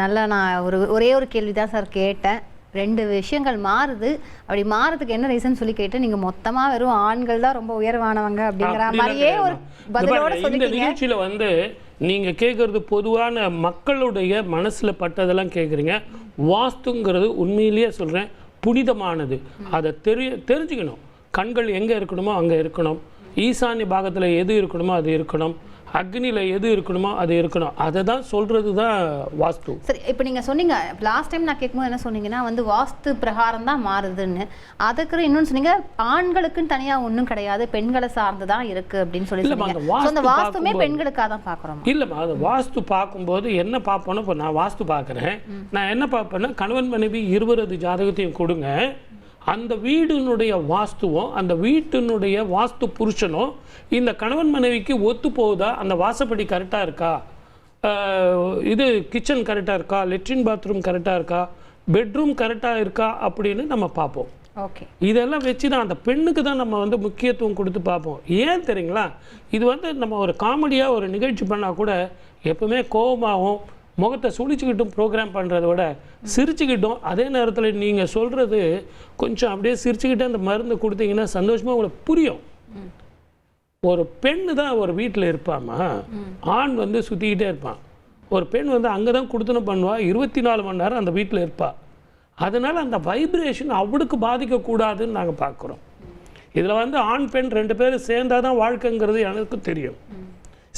நல்லா நான் ஒரே ஒரு கேள்வி தான் சார் கேட்டேன். 2 விஷயங்கள் மாறுது, அப்படி மாறதுக்கு என்ன ரீசன் சொல்லி கேட்டு நீங்க மொத்தமா வெறும் ஆண்கள் தான் ரொம்ப உயர்வானவங்க அப்படிங்கிற மாதிரியே ஒரு பதிலோட சொல்லிட்டீங்க. இந்த நிகழ்ச்சியில வந்து நீங்க கேட்கறது பொதுவான மக்களுடைய மனசுல பட்டதெல்லாம் கேட்குறீங்க. வாஸ்துங்கிறது உண்மையிலேயே சொல்றேன் புனிதமானது. அதை தெரிஞ்சுக்கணும். கண்கள் எங்கே இருக்கணுமோ அங்கே இருக்கணும். ஈசான்ய பாகத்தில் எது இருக்கணுமோ அது இருக்கணும். அக்னியில் எது இருக்கணுமோ அது இருக்கணும். அதை தான் சொல்கிறது தான் வாஸ்து. சரி, இப்போ நீங்கள் சொன்னீங்க லாஸ்ட் டைம் நான் கேட்கும்போது என்ன சொன்னீங்கன்னா வந்து வாஸ்து பிரகாரம் தான் மாறுதுன்னு. அதுக்கு இன்னொன்று சொன்னீங்க ஆண்களுக்குன்னு தனியாக ஒன்றும் கிடையாது, பெண்களை சார்ந்து தான் இருக்குது அப்படின்னு சொல்லி அந்த வாஸ்துமே பெண்களுக்காக தான் பார்க்குறோம். இல்லைம்மா, அது வாஸ்து பார்க்கும்போது என்ன பார்ப்போன்னா, இப்போ நான் வாஸ்து பார்க்குறேன், நான் என்ன பார்ப்பேன்னா கணவன் மனைவி இருவரது ஜாதகத்தையும் கொடுங்க. அந்த வீடினுடைய வாஸ்துவும் அந்த வீட்டினுடைய வாஸ்து புருஷனும் இந்த கணவன் மனைவிக்கு ஒத்து போகுதா, அந்த வாசப்படி கரெக்டாக இருக்கா, இது கிச்சன் கரெக்டாக இருக்கா, லெட்ரின் பாத்ரூம் கரெக்டாக இருக்கா, பெட்ரூம் கரெக்டாக இருக்கா அப்படின்னு நம்ம பார்ப்போம். ஓகே, இதெல்லாம் வச்சு தான் அந்த பெண்ணுக்கு தான் நம்ம வந்து முக்கியத்துவம் கொடுத்து பார்ப்போம். ஏன் தெரியுங்களா, இது வந்து நம்ம ஒரு காமெடியாக ஒரு நிகழ்ச்சி பண்ணால் கூட எப்பவுமே கோபமாகவும் முகத்தை சுழிச்சுக்கிட்டும் ப்ரோக்ராம் பண்ணுறத விட சிரிச்சுக்கிட்டோம். அதே நேரத்தில் நீங்கள் சொல்கிறது கொஞ்சம் அப்படியே சிரிச்சுக்கிட்டே அந்த மருந்து கொடுத்தீங்கன்னா சந்தோஷமாக உங்களுக்கு புரியும். ஒரு பெண்ணு தான் ஒரு வீட்டில் இருப்பாமா, ஆண் வந்து சுற்றிக்கிட்டே இருப்பான். ஒரு பெண் வந்து அங்கே தான் கொடுத்துன்னு பண்ணுவா, 24 மணி நேரம் அந்த வீட்டில் இருப்பாள். அதனால் அந்த வைப்ரேஷன் அவளுக்கு பாதிக்கக்கூடாதுன்னு நாங்கள் பார்க்குறோம். இதில் வந்து ஆண் பெண் 2 பேரும் சேர்ந்தால் தான் வாழ்க்கைங்கிறது எனக்கு தெரியும்.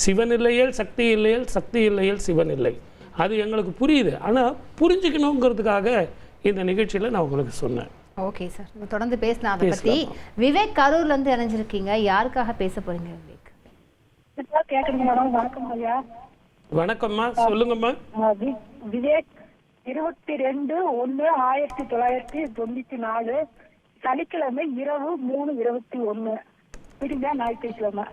சிவன் இல்லையேல் சக்தி இல்லையேல், சக்தி இல்லையேல் சிவன் இல்லை. அது எங்களுக்கு புரியுது. ஆனால் புரிஞ்சுக்கணுங்கிறதுக்காக இந்த நிகழ்ச்சியில் நான் உங்களுக்கு சொன்னேன். ஓகே சார், நம்ம தொடர்ந்து பேசலாம் அதை பற்றி. விவேக் கரூர்லேருந்து இணைஞ்சிருக்கீங்க, யாருக்காக பேச போறீங்க விவேக்? வணக்கம் ஐயா. வணக்கம்மா, சொல்லுங்கம்மா. விவேக் 22/1/1994 சனிக்கிழமை இரவு 3:21 விடிஞ்சா ஞாயிற்றுக்கிழமை.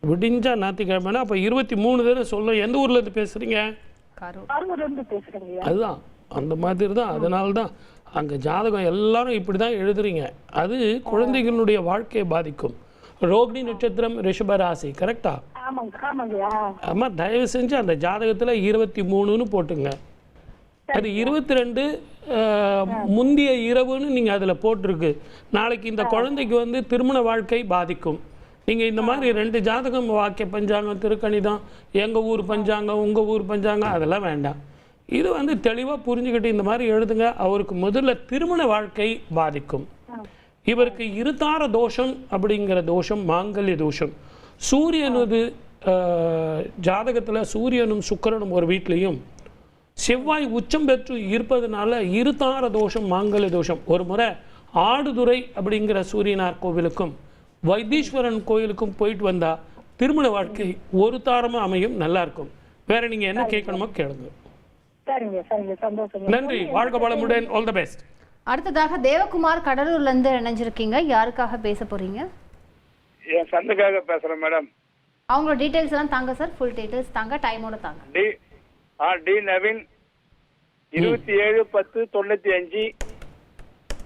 விடிஞ்சா ஞாயிற்றுக்கிழமைனா அப்போ 23 தானே சொல்லும். எந்த ஊர்ல இருந்து பேசுறீங்க? கரூர்லேருந்து பேசுறேங்க. அதுதான் அந்த மாதிரி தான். அதனால தான் அங்கே ஜாதகம் எல்லாரும் இப்படி தான் எழுதுறீங்க. அது குழந்தைகளுடைய வாழ்க்கையை பாதிக்கும். ரோகிணி நட்சத்திரம், ரிஷப ராசி, கரெக்டா? ஆமா, தயவு செஞ்சு அந்த ஜாதகத்தில் 23ன்னு போட்டுங்க. அது 22 முந்திய இரவுன்னு நீங்கள் அதில் போட்டிருக்கு. நாளைக்கு இந்த குழந்தைக்கு வந்து திருமண வாழ்க்கை பாதிக்கும். நீங்கள் இந்த மாதிரி 2 ஜாதகம், வாக்கிய பஞ்சாங்கம், திருக்கணிதம், எங்கள் ஊர் பஞ்சாங்கம், உங்கள் ஊர் பஞ்சாங்கம், அதெல்லாம் வேண்டாம். இது வந்து தெளிவாக புரிஞ்சுக்கிட்டு இந்த மாதிரி எழுதுங்க. அவருக்கு முதல்ல திருமண வாழ்க்கை பாதிக்கும். இவருக்கு இருதார தோஷம் அப்படிங்கிற தோஷம் மாங்கல்ய தோஷம். சூரியனது ஜாதகத்தில் சூரியனும் சுக்கிரனும் ஒரு வீட்லேயும் செவ்வாய் உச்சம் பெற்று இருப்பதனால இருதார தோஷம் மாங்கல்ய தோஷம். ஒரு முறை ஆடுதுறை அப்படிங்கிற சூரியனார் கோவிலுக்கும் வைத்தீஸ்வரன் கோயிலுக்கும் போயிட்டு வந்தா திருமண வாழ்க்கை ஒரு தாரமா அமையும், நல்லா இருக்கும். வேற நீங்க என்ன கேட்கணுமோ கேளுங்க. நன்றி, வாழ்க வளமுடன், ஆல் தி பெஸ்ட். அடுத்ததாக தேவகுமார் கடலூர்ல இருந்து இணைஞ்சிருக்கீங்க, யாருக்காக பேச போறீங்க? என் சந்துக்காக பேசுறேன் மேடம். அவங்களோட டீடைல்ஸ் எல்லாம் தாங்க சார், ஃபுல் டீடைல்ஸ் தாங்க, டைமோட தாங்க. டி நவீன் 27/10/95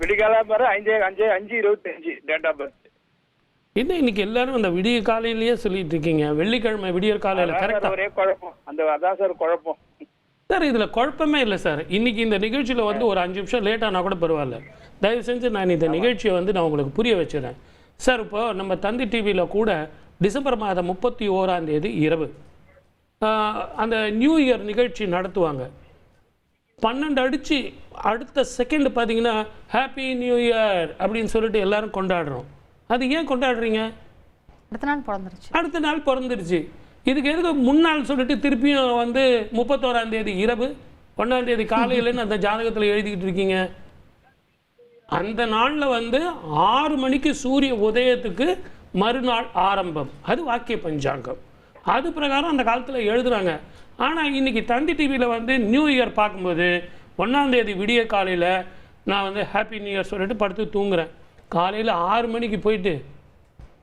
விடிகாலம் 5/5/25 டேட் ஆஃப் பர்த். என்ன இன்னைக்கு எல்லாரும் அந்த விடிய காலையிலேயே சொல்லிட்டு இருக்கீங்க? வெள்ளிக்கிழமை விடியற் காலையில கரெக்டா? ஒரே குழப்பம், அதான் சார் குழப்பம் சார். இதுல குழப்பமே இல்லை சார். இன்னைக்கு இந்த நிகழ்ச்சியில வந்து ஒரு 5 நிமிஷம் லேட் ஆனா கூட பரவாயில்ல. தயவு செஞ்சு நான் இந்த நிகழ்ச்சியை வந்து நான் உங்களுக்கு புரிய வச்சுறேன் சார். இப்போ நம்ம தந்தி டிவியில கூட டிசம்பர் மாதம் 31ஆம் தேதி இரவு அந்த நியூ இயர் நிகழ்ச்சி நடத்துவாங்க. 12 அடிச்சு அடுத்த செகண்ட் பார்த்தீங்கன்னா ஹாப்பி நியூ இயர் அப்படின்னு சொல்லிட்டு எல்லாரும் கொண்டாடுறோம். அது ஏன் கொண்டாடுறீங்க? அடுத்த நாள் பிறந்துருச்சு. இதுக்கு எதுக்கு முன்னாள் சொல்லிட்டு திருப்பியும் வந்து 31ஆம் தேதி இரவு 1ஆம் தேதி காலையிலன்னு அந்த ஜாதகத்தில் எழுதிக்கிட்டு இருக்கீங்க? அந்த நாளில் வந்து 6 மணிக்கு சூரிய உதயத்துக்கு மறுநாள் ஆரம்பம். அது வாக்கிய பஞ்சாங்கம். அது பிரகாரம் அந்த காலத்தில் எழுதுறாங்க. ஆனால் இன்னைக்கு தந்தி டிவியில் வந்து நியூ இயர் பார்க்கும்போது 1ஆம் தேதி விடிய காலையில் நான் வந்து ஹாப்பி நியூ இயர் சொல்லிட்டு படுத்து தூங்குறேன். காலையில் 6 மணிக்கு போயிட்டு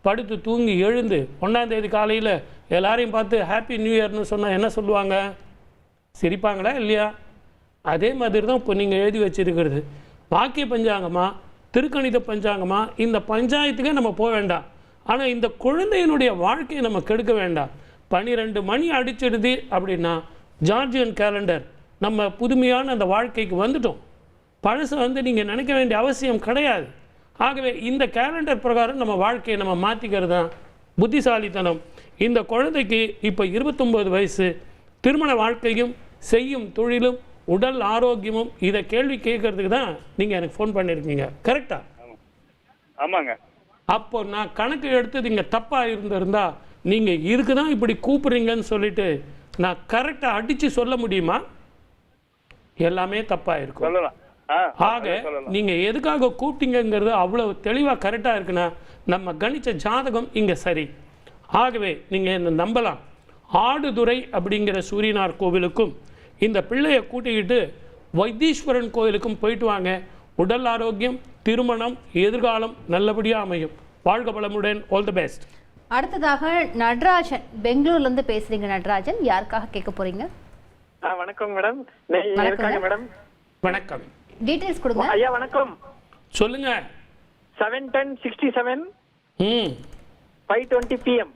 படுத்து தூங்கி எழுந்து 1ஆம் தேதி காலையில் எல்லாரையும் பார்த்து ஹாப்பி நியூ இயர்னு சொன்னால் என்ன சொல்லுவாங்க? சிரிப்பாங்களா இல்லையா? அதே மாதிரி தான் இப்போ நீங்கள் எழுதி வச்சிருக்கிறது. வாக்கிய பஞ்சாங்கமா திருக்கணித பஞ்சாங்கமா இந்த பஞ்சாயத்துக்கே நம்ம போக வேண்டாம். ஆனால் இந்த குழந்தையினுடைய வாழ்க்கையை நம்ம கெடுக்க வேண்டாம். 12 மணி அடிச்சிடுது அப்படின்னா ஜார்ஜியன் கேலண்டர் நம்ம புதுமையான அந்த வாழ்க்கைக்கு வந்துட்டோம். பழசை வந்து நீங்கள் நினைக்க வேண்டிய அவசியம் கிடையாது. ஆகவே இந்த கேலண்டர் பிரகாரம் நம்ம வாழ்க்கையை நம்ம மாற்றிக்கிறது தான் புத்திசாலித்தனம். இந்த குழந்தைக்கு இப்போ 29 வயசு, திருமண வாழ்க்கையும் செய்யும் தொழிலும் உடல் ஆரோக்கியமும் இதை கேள்வி கேட்கறதுக்கு தான் நீங்கள் எனக்கு ஃபோன் பண்ணியிருக்கீங்க. கரெக்டா? ஆமாங்க. அப்போ நான் கணக்கு எடுத்தது இங்கே தப்பாக இருந்திருந்தா நீங்கள் இதுக்கு தான் இப்படி கூப்பிட்றீங்கன்னு சொல்லிட்டு நான் கரெக்டாக அடித்து சொல்ல முடியுமா? எல்லாமே தப்பாக இருக்கும். சொல்லலாம். ஆக நீங்கள் எதுக்காக கூப்பிட்டீங்கிறது அவ்வளோ தெளிவாக கரெக்டாக இருக்குன்னா நம்ம கணிச்ச ஜாதகம் இங்கே சரி. ஆகவே நீங்கள் என்ன நம்பலாம். ஆடுதுறை அப்படிங்கிற சூரியனார் கோவிலுக்கும் இந்த பிள்ளையை கூட்டிக்கிட்டு வைத்தீஸ்வரன் கோவிலுக்கும் போயிட்டு வாங்க. உடல் ஆரோக்கியம், திருமணம், எதிர்காலம் நல்லபடியாக அமையும். வாழ்க வளமுடன். All the best. அடுத்ததாக நடராஜன் பெங்களூர்லேருந்து பேசுகிறீங்க. நடராஜன், யாருக்காக கேட்க போகிறீங்க? வணக்கம் மேடம். மேடம் வணக்கம். டீடைல்ஸ் கொடுங்க. ஐயா வணக்கம். சொல்லுங்க. 7:10:67 5:20 PM.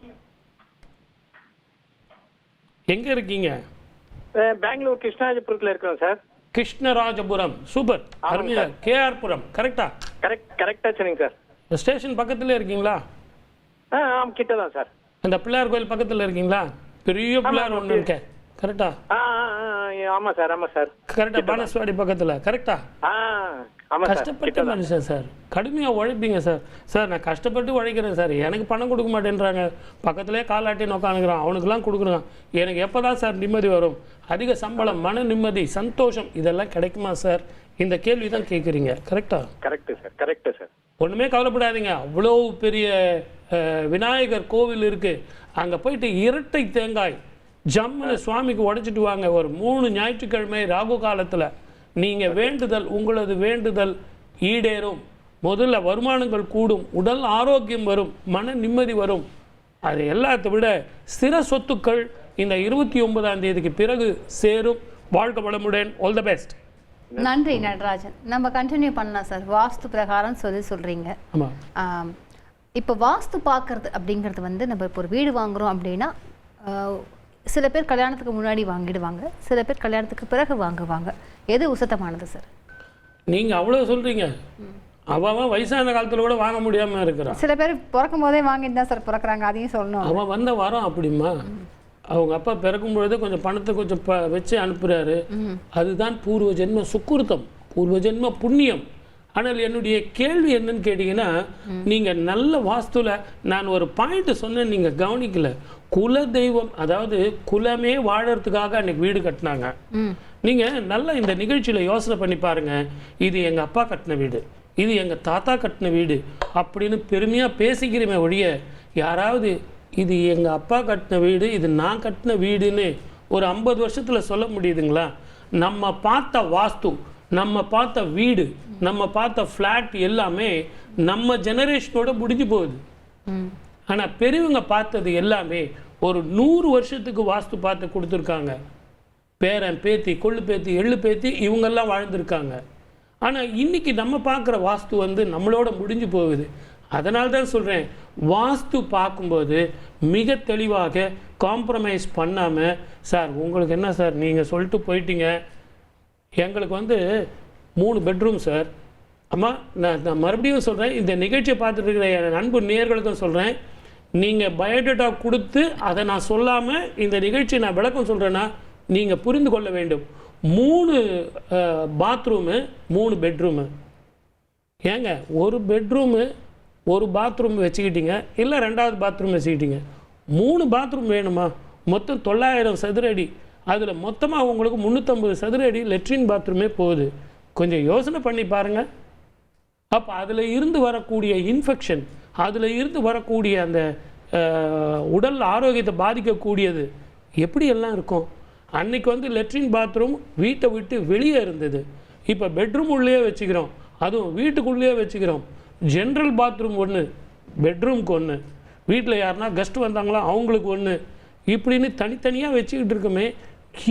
எங்க இருக்கீங்க? பெங்களூர் கிருஷ்ணராஜபுரத்துல இருக்கோம் சார். கிருஷ்ணராஜபுரம். சூப்பர். அருமையா. கேஆர் புரம். கரெக்டா? கரெக்டா சொன்னீங்க சார். ஸ்டேஷன் பக்கத்துல இருக்கீங்களா? ஆம், கிட்ட தான் சார். அந்த பிள்ளையார் கோயில் பக்கத்துல இருக்கீங்களா? பெரிய பிள்ளையார் ஒன்று இருக்க. கரெக்டா? ஆமா சார். கரெக்டா? பானஸ்வாடி பக்கத்துல. கரெக்டா? ஆமா சார். கஷ்டப்பட்ட மனுஷன் சார். கடுமையா உழைப்பீங்க சார். சார் நான் கஷ்டப்பட்டு உழைக்கிறேன் சார். எனக்கு பணம் கொடுக்க மாட்டேன்றாங்க. பக்கத்துலேயே காலாட்டி நோக்கானுங்கிறான். அவனுக்குலாம் கொடுக்குறான். எனக்கு எப்போதான் சார் நிம்மதி வரும்? அதிக சம்பளம், மன நிம்மதி, சந்தோஷம் இதெல்லாம் கிடைக்குமா சார்? இந்த கேள்வி தான் கேட்குறீங்க. கரெக்டா? Correct sir. ஒன்றுமே கவலைப்படாதீங்க. அவ்வளோ பெரிய விநாயகர் கோவில் இருக்கு. அங்கே போயிட்டு இரட்டை தேங்காய் ஜம்முன்னு சுவாமிக்கு உடைச்சிட்டு வாங்க. ஒரு 3 ஞாயிற்றுக்கிழமை ராகு காலத்தில் நீங்கள் வேண்டுதல், உங்களது வேண்டுதல் ஈடேறும். முதல்ல வருமானங்கள் கூடும், உடல் ஆரோக்கியம் வரும், மன நிம்மதி வரும். அது எல்லாத்தை விட ஸ்திர சொத்துக்கள் இந்த 29ஆம் தேதிக்கு பிறகு சேரும். வாழ்க வளமுடன். All the best. நன்றி நடராஜன். நம்ம கண்டினியூ பண்ணலாம் சார். வாஸ்து பிரகாரம் சொல்றீங்க. ஆமாம். இப்போ வாஸ்து பார்க்கறது அப்படிங்கிறது வந்து நம்ம இப்போ ஒரு வீடு வாங்குறோம் அப்படின்னா சில பேர் கல்யாணத்துக்கு முன்னாடி வாங்கிடுவாங்க, சில பேர் கல்யாணத்துக்கு பிறகு வாங்குவாங்க. எது உசத்தமானது சார்? நீங்கள் அவ்வளோ சொல்கிறீங்க. அவன் வயசான காலத்தில் கூட வாங்க முடியாமல் இருக்கிறான். சில பேர் பிறக்கும் போதே வாங்கிட்டு தான் சார் பிறக்கிறாங்க. அதையும் சொல்லணும். அவன் வந்த வாரம் அப்படிமா அவங்க அப்பா பிறக்கும் பொழுது கொஞ்சம் பணத்தை கொஞ்சம் வச்சு அனுப்புகிறாரு. அதுதான் பூர்வ ஜென்ம சுக்குருத்தம், பூர்வ ஜென்ம புண்ணியம். ஆனால் என்னுடைய கேள்வி என்னன்னு கேட்டிங்கன்னா, நீங்கள் நல்ல வாஸ்துல நான் ஒரு பாயிண்ட் சொன்னேன், நீங்கள் கவனிக்கல. குல தெய்வம், அதாவது குலமே வாழறதுக்காக அன்னைக்கு வீடு கட்டினாங்க. நீங்கள் நல்லா இந்த நிகழ்ச்சியில் யோசனை பண்ணி பாருங்க. இது எங்கள் அப்பா கட்டின வீடு, இது எங்கள் தாத்தா கட்டின வீடு அப்படின்னு பெருமையாக பேசிக்கிறமே ஒழிய, யாராவது இது எங்கள் அப்பா கட்டின வீடு, இது நான் கட்டின வீடுன்னு ஒரு 50 வருஷத்தில் சொல்ல முடியுதுங்களா? நம்ம பார்த்த வாஸ்து, நம்ம பார்த்த வீடு, நம்ம பார்த்த ஃப்ளாட் எல்லாமே நம்ம ஜெனரேஷனோட முடிஞ்சு போகுது. ஆனால் பெரியவங்க பார்த்தது எல்லாமே ஒரு 100 வருஷத்துக்கு வாஸ்து பார்த்து கொடுத்துருக்காங்க. பேரன் பேத்தி, கொள்ளு பேத்தி, எள்ளு பேத்தி இவங்கெல்லாம் வாழ்ந்துருக்காங்க. ஆனால் இன்னைக்கு நம்ம பார்க்குற வாஸ்து வந்து நம்மளோட முடிஞ்சு போகுது. அதனால தான் சொல்கிறேன், வாஸ்து பார்க்கும்போது மிக தெளிவாக காம்ப்ரமைஸ் பண்ணாமல், சார் உங்களுக்கு என்ன சார் நீங்கள் சொல்லிட்டு போயிட்டீங்க, எங்களுக்கு வந்து 3 பெட்ரூம் சார். அம்மா நான் மறுபடியும் சொல்கிறேன், இந்த நிகழ்ச்சியை பார்த்துட்டு இருக்கிற என் அன்பு நேயர்களுக்கும் சொல்கிறேன், நீங்கள் பயோடேட்டா கொடுத்து அதை நான் சொல்லாமல் இந்த நிகழ்ச்சியை நான் விளக்கம் சொல்கிறேன்னா நீங்கள் புரிந்து கொள்ள வேண்டும். 3 பாத்ரூமு 3 பெட்ரூமு. ஏங்க ஒரு பெட்ரூமு ஒரு பாத்ரூம் வச்சுக்கிட்டீங்க, இல்லை 2வது பாத்ரூம் வச்சுக்கிட்டீங்க, 3 பாத்ரூம் வேணுமா? மொத்தம் 900 சதுர அடி. அதில் மொத்தமாக உங்களுக்கு 350 சதுர அடி லெட்ரின் பாத்ரூமே போகுது. கொஞ்சம் யோசனை பண்ணி பாருங்கள். அப்போ அதில் இருந்து வரக்கூடிய இன்ஃபெக்ஷன், அதில் இருந்து வரக்கூடிய அந்த உடல் ஆரோக்கியத்தை பாதிக்கக்கூடியது எப்படியெல்லாம் இருக்கும்? அன்னைக்கு வந்து லெட்ரின் பாத்ரூம் வீட்டை விட்டு வெளியே இருந்தது, இப்போ பெட்ரூம் உள்ளே வச்சுக்கிறோம், அதுவும் வீட்டுக்குள்ளேயே வச்சுக்கிறோம். ஜென்ரல் பாத்ரூம் ஒன்று, பெட்ரூம்க்கு ஒன்று, வீட்டில் யாருன்னா கெஸ்ட் வந்தாங்களோ அவங்களுக்கு ஒன்று, இப்படின்னு தனித்தனியாக வச்சுக்கிட்டு இருக்கோமே.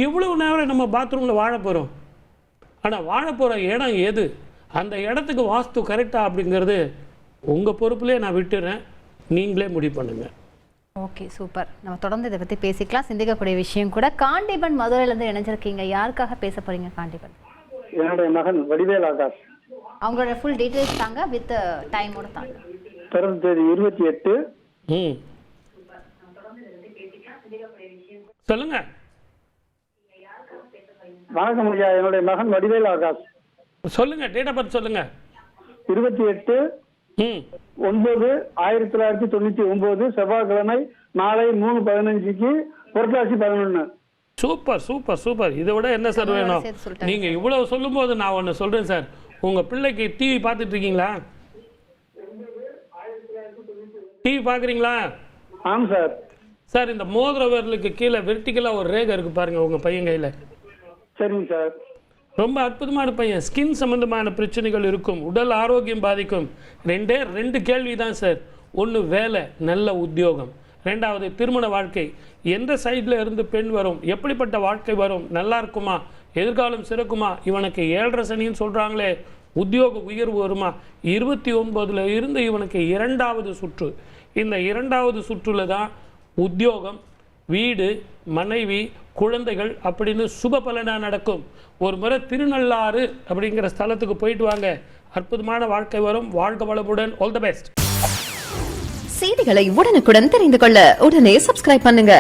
எவ்வளோ நேரம் நம்ம பாத்ரூமில் வாழ போகிறோம்? ஆனால் வாழ போகிற இடம் எது, அந்த இடத்துக்கு வாஸ்து கரெக்டாக அப்படிங்கிறது உங்கள் பொறுப்புலேயே நான் விட்டுறேன், நீங்களே முடிவு பண்ணுங்கள். Okay, super. நம்ம தொடர்ந்து இதை பற்றி பேசிக்கலாம். சிந்திக்கக்கூடிய விஷயம் கூட. காண்டிபன் மதுரையிலேருந்து இணைஞ்சிருக்கீங்க. யாருக்காக பேச போறீங்க காண்டிபன்? என்னுடைய மகன் வடிவேல் ஆகாஷ். அவங்களோட ஃபுல் டீட்டெயில்ஸ் தாங்க, வித் டைமோட தாங்க. பிறந்த தேதி 28. சொல்லுங்க. வணக்கம் ஐயா, என்னுடைய மகன் வடிவேல் ஆகாஷ். சொல்லுங்க, டேட் ஆஃப் பர்த் சொல்லுங்க. 28/9/1999 செவ்வாய்க்கிழமை மாலை 3:15 புரட்டாசி 11. Super super super. இதை விட என்ன சார் வேணும்? நீங்க இவ்வளவு சொல்லும் போது நான் ஒன்று சொல்றேன் சார். உங்க பிள்ளைக்கு டிவி பார்த்துட்டு இருக்கீங்களா? டிவி பார்க்குறீங்களா? ஆமாம் சார். சார், இந்த மோதிர விரலுக்கு கீழே வெர்டிக்கலாக ஒரு ரேகை இருக்கு பாருங்க உங்க பையன் கையில். சரிங்க சார். ரொம்ப அற்புதமான பையன். ஸ்கின் சம்பந்தமான பிரச்சனைகள் இருக்கும், உடல் ஆரோக்கியம் பாதிக்கும். ரெண்டு கேள்வி தான் சார். ஒன்று வேலை, நல்ல உத்தியோகம். ரெண்டாவது திருமண வாழ்க்கை. எந்த சைடில் இருந்து பெண் வரும், எப்படிப்பட்ட வாழ்க்கை வரும், நல்லா இருக்குமா, எதிர்காலம் சிறக்குமா, இவனுக்கு 7.5 சனின்னு சொல்கிறாங்களே, உத்தியோக உயர்வு வருமா, 29 இருந்து இவனுக்கு 2வது சுற்று. இந்த 2வது சுற்றுல தான் உத்தியோகம், வீடு, மனைவி, குழந்தைகள் அப்படின்னு சுப பலனாக நடக்கும். ஒரு முறை திருநள்ளாறு அப்படிங்கிற ஸ்தலத்துக்கு போயிட்டு வாங்க, அற்புதமான வாழ்க்கை வரும். வாழ்க வளமுடன். All the best. செய்திகளை உடனுக்குடன் தெரிந்து கொள்ள உடனே சப்ஸ்கிரைப் பண்ணுங்க.